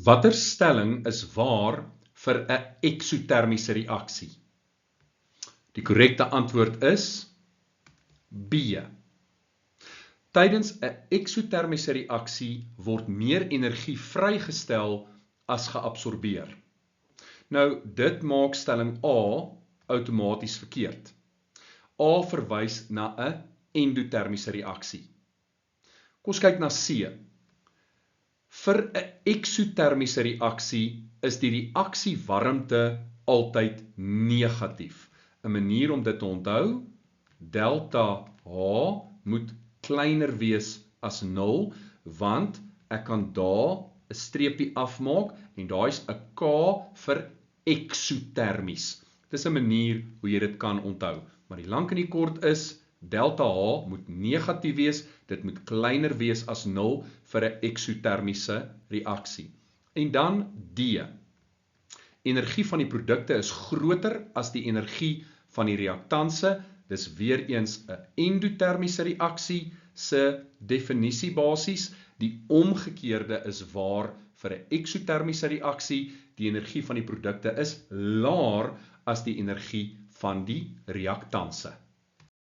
Watter stelling is waar vir 'n eksotermiese reaksie? Die korrekte antwoord is B. Tydens 'n eksotermiese reaksie word meer energie vrygestel as geabsorbeer. Nou, dit maak stelling A outomaties verkeerd. A verwys na 'n endotermiese reaksie. Kom ons kyk na C. Vir 'n eksotermiese reaksie is die reaksiewarmte altyd negatief. 'n Manier om dit te onthou, delta H moet kleiner wees as 0, want ek kan daar 'n streepie afmaak en daar is 'n K vir eksotermies. Dis 'n manier hoe jy dit kan onthou. Maar die lank en die kort is, delta H moet negatief wees, dit moet kleiner wees as 0 vir 'n eksotermiese reaksie. En dan D. Energie van die produkte is groter as die energie van die reaktanse. Dis weer eens 'n endotermiese reaksie se definisie basies. Die omgekeerde is waar vir 'n eksotermiese reaksie. Die energie van die produkte is laer as die energie van die reaktanse.